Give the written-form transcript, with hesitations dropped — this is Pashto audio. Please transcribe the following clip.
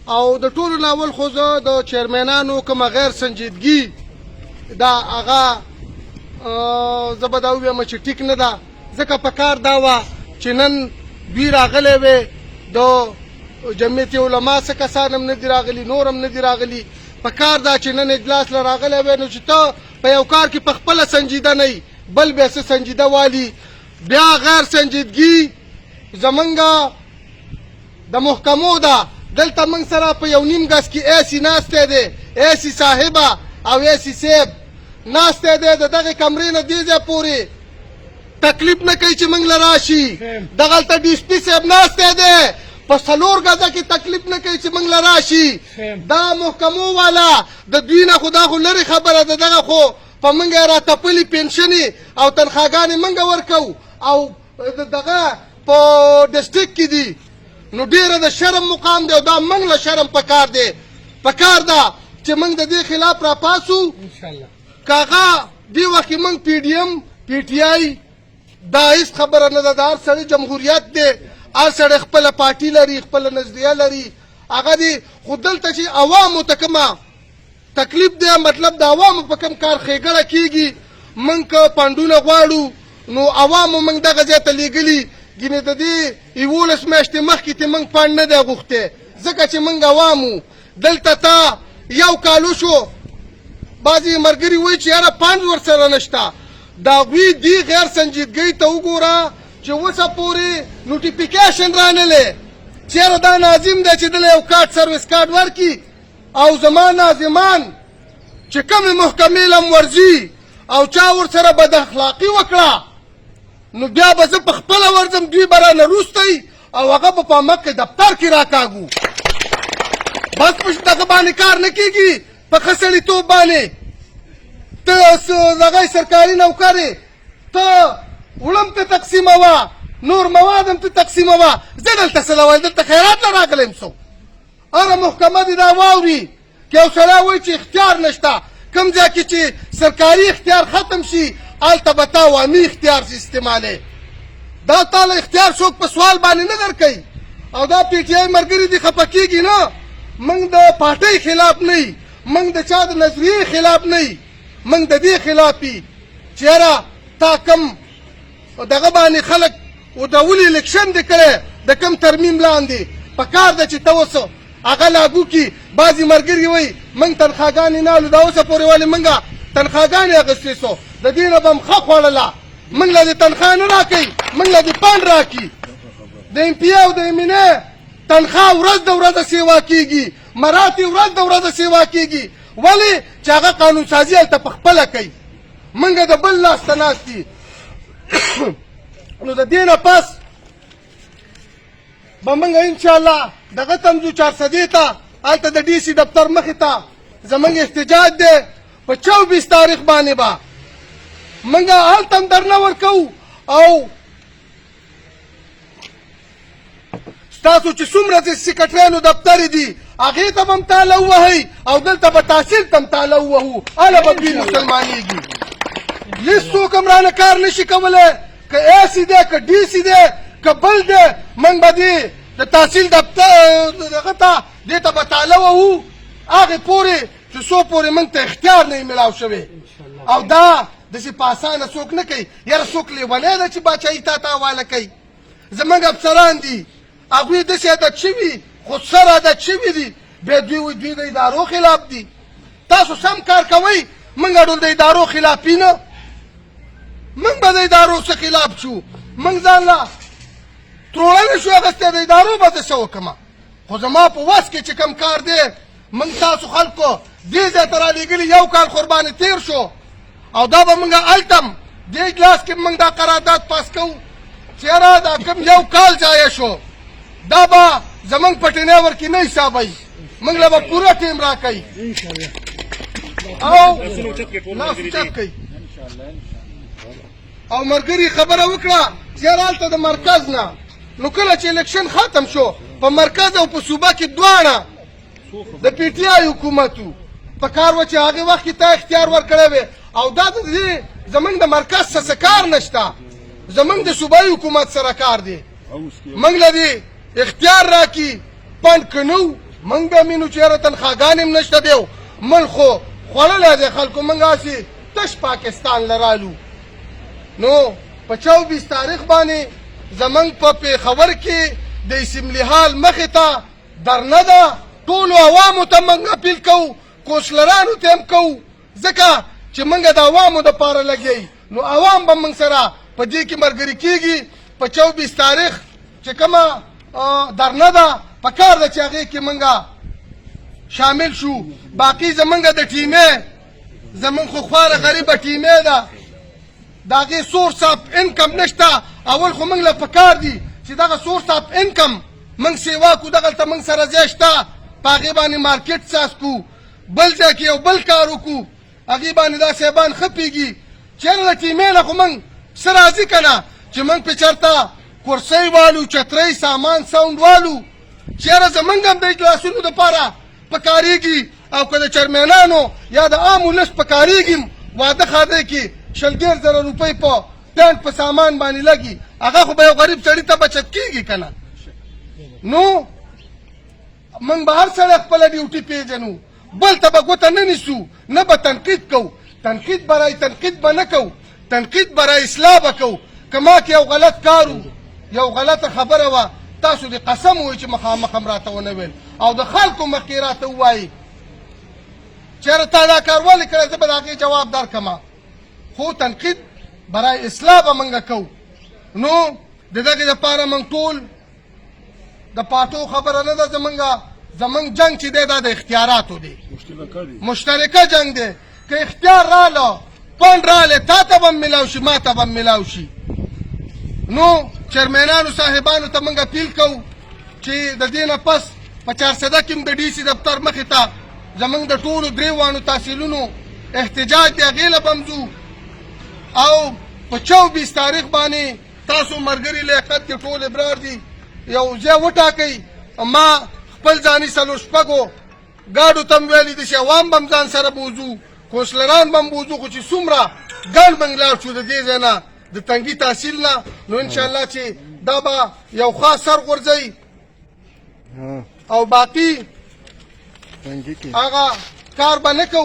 او د ټولو نه اول خو زه د چیرمنانو کومه غیر سنجیدګي دا هغه زه به دا ووایم چې ټیک نه ده، ځکه په کار دا وه چې نن دوی راغلی وې د جمعیت علما څه کسان هم نه دي راغلي، نور هم نه دي راغلي. په کار دا چې نن اجلاس له راغلی وې نو چې ته په یو کار کې په خپله سنجیده نه یي، بل بیا څه سنجیده والي. بیا غیر سنجیدګي زمونږ د محکمو ده. دلته موږ سره په یو نیم ګز کې ایسي ناستی دی، ایسي صاحبه او ایسي صاحب ناستی دی، د دغې کمرې نه دې ځای پورې تکلیف نه کوي چې موږ له راشي. دغلته ډي سي پي صاحب ناستی دی، په 4 ګزه کې تکلیف نه کوي چې موږ له راشي. دا محکمو والا د دوی نه خو دا خو لرې خبره ده، دغه خو په موږ یې راتپلي پنشنې او تنخواګانې موږ ورکوو او دغه په ډسټرکټ کې دي، نو ډیره د شرم مقام دی او دا موږ له شرم پکار دی. پکار ده چې موږ د دې خلاف راپاسو. که هغه دې وخت کې موږ پي ډي ایم پي ټي آی دا هېڅ خبره نه ده، د هر سړي جمهوریت دی، هر سړی خپله پارټي لري، خپله نظریه لري، هغه دي. خو دلته چې عوامو ته کومه تکلیف دی، مطلب د عوامو په کوم کار ښېګړه کېږي، موږ که پنډونه غواړو نو عوامو موږ دغه ځای ته لېږلي. ګینې د دې 11 میاشتې مخکې ته موږ پنډ نه دی غوښتی، ځکه چې موږ عوامو. دلته ته یو کال وشو، بعضې ملګري وایي چې یاره پنډ ورسره نشته. د هغوی دې غیر سنجیدګۍ ته وګوره چې اوسه پورې نوټیفیکیشن رانلې. چېرې دا ناظم دی چې دله یو کارت سروس کارت ورکړي او زما ناظمان چې کومې محکمې لم ورځي او چا ورسره بد اخلاقي وکړه نو بیا به زه په خپله ورځم، دوی به رانه روستی او هغه به په مخکې دفتر کې راکاږو. بس په دغه باندې کار نه کېږي، په ښه سړیتوب باندې. ته دغه سرکاري نوکر یې، ته وړم ته تقسیموه، نور مواد هم ته تقسیموه. زه دلته څه له وایم؟ دلته خیرات له راغلی یم څو؟ هره محکمه دې دا واوري که یو سړی وایي چې اختیار نشته. کوم ځای کې چې سرکاري اختیار ختم شي هلته به تا عوامي اختیار استعمالوې. دا تا له اختیار څوک په سوال باندې نه درکوي. او دا پي ټي آی ملګري دې خفه کېږي نه، موږ د پارټۍ خلاف نه یي، موږ د چا د نظریې خلاف نه یي، موږ د دې خلاف یي چې یاره تا کم دغه باندې خلک ودولي الیکشن دې کړی د کم ترمیم لاندې، په کار ده چې ته اوس هغه لاګو کړي. بعضې ملګري وایي موږ تنخواګانې نه الو، دا اوسه پورې ولې موږ تنخواګانې اخیستې سو، د دې نه به م ښه خوړله. موږ له دې تنخوا نه راکوي، موږ له دې پنډ راکړي. د ایم پي او د ایم ان اے تنخوا ورځ د ورځه سیوا کېږي، مراتې ورځ د ورځه سیوا کېږي. ولې؟ چې هغه قانون سازي هلته په خپله کوي، موږ د بل لاس ته ناست دي. نو د دې نه پس به موږ انشاءالله دغه ته م ځو 400 ته، هلته د ډي سي دفتر مخې ته زموږ احتجاج دی. په 24 تاریخ باندې به موږ هلته هم درنه ورکوو او ستاسو چې څومره د سکرټریانو دفترې دي هغې ته به هم تاله ووهئ او دلته به تحصیل ته هم تاله ووهو، هله به دوی مسلمانېږي. هېڅ څوک هم رانه کار نشي کولی، که ایسي دی که ډي سي دی که بل دی، موږ به دې د تحصیل دفتر دغه ته دې ته به تاله ووهو هغې پورې چې څو پورې موږ ته اختیار نه وي میلاو شوی. او دا داسې په اسانه څوک نه کوي. یاره څوک لیونی ده چې باچایي تا ته حواله کوي. زموږ افسران دي هغوی داسې عادت شوي، خودسر عادت شوي دي، بیا دوی وایي دوی د ادارو خلاف دي. تاسو سم کار کوئ، موږ ټول د ادارو خلافي نه، موږ به د ادارو څه خلاف شو؟ موږ ځان له تروړه نه شو اخیستی، د ادارو به زه څه وکړمه؟ خو زما په وس کې چې کوم کار دی، موږ تاسو خلکو دې ځای ته رالېږلي، یو کال قربانې تېر شو او دا به موږ هلته هم دې اجلاس کې موږ دا قرارداد پاس کوو چې یاره دا کوم یو کال ضایع شو دا به زموږ په ټینیور کې نه حسابوي، موږ له به پوره ټیم راکوي او لاس اوچت کوي. او ملګري خبره وکړه چې یاره هلته د مرکز نه، نو کله چې الیکشن ختم شو په مرکز او په صوبه کې دواړه د پي ټي آی حکومت و، په کار و چې هغې وخت کې تا اختیار ورکړی وی. او دا د دې زموږ د مرکز څه کار نشته، زموږ د صوبایي حکومت سره کار دی. موږ له دې اختیار راکړي، پنډ که نه موږ به مینو چېرې تنخواګانې هم نشته دی من خو خوړلی دی خلکو موږ هسې تش پاکستان لرالو نو په 24 تاریخ باندې زمونږ په پېښور کې د اسمبلي حال مخې ته درنه ده ټولو عوامو ته موږ اپیل کوو کونسلرانو ته هم کوو ځکه چې موږ د عوامو دپاره لګی نو عوام به موږ سره په دې کې ملګري کېږي په 24 تاریخ چې کومه درنه ده پکار ده چې هغې کې موږ شامل شو باقي زمونږ د ټیمې زمونږ خو خواره غریبه ټیمې ده د هغې سورس آف انکم نشته اول خو موږ له پکار دي چې دغه سورس آف انکم موږ سیوا کړو دغلته موږ سره ځای شته په هغې باندې مارکیټ ساز کړو بل ځای کې یو بل کار وکړو هغې باندې دا صاحبان ښه پوهېږي چېرې له ټیمې نه خو موږ څه راځي که نه چې موږ پې چېرته کرسۍ والو چترۍ سامان ساونډ والو چېرې زموږ هم د اجلاسونو دپاره پکارېږي او که د چرمینانو یا د عامو لس پکارېږي واده خاده کې 20,000 روپۍ په ټانک په سامان باندې لګي هغه خو به یو غریب سړي ته بچت کېږي که نه نو موږ به هر سړی خپله ډیوټي پېژنو بل ته به ګوته نه نیسو نه به تنقید کوو تنقید برای تنقید به نه کوو تنقید برای اصلاح به کوو که ما کې یو غلط کار و یو غلطه خبره وه تاسو دې قسم ووایئ چې مخامخ هم راته ونه ویل او د خلکو مخکې راته ووایي چېرې تا دا کار ولې کړی زه به د هغې جواب درکړم خو تنقید برای اصلاح به موږ کوو نو د دغې دپاره موږ ټول د پاټو خبره نه ده زمونږ جنګ چې دی دا د اختیاراتو دی مشترکه جنګ دی که اختیار راله پنډ رالی تا ته به هم میلاو شي ما ته به هم میلاو شي نو چیرمینانو صاحبانو ته موږ اپیل کوو چې د دې نه پس په 400 کې هم د ډي سي دفتر مخې ته زمونږ د ټولو درې وانو تحصیلونو احتجاج دی هغې له به هم ځو او په 24 تاریخ باندې تاسو ملګري لیاقت کې ټول ابرار دي یو ځای وټاکئ ما خپل ځاني 4 ګاډو ته هم ویلي دي چې عوام به هم ځان سره بوځو کونسلران به هم بوځو خو چې څومره ګڼ موږ لاړ شو د دې ځای نه د تنګي تحصیل نه نو انشاءالله چې دا به یو خاص سر غورځوي او باقي هغه کار به نه کوو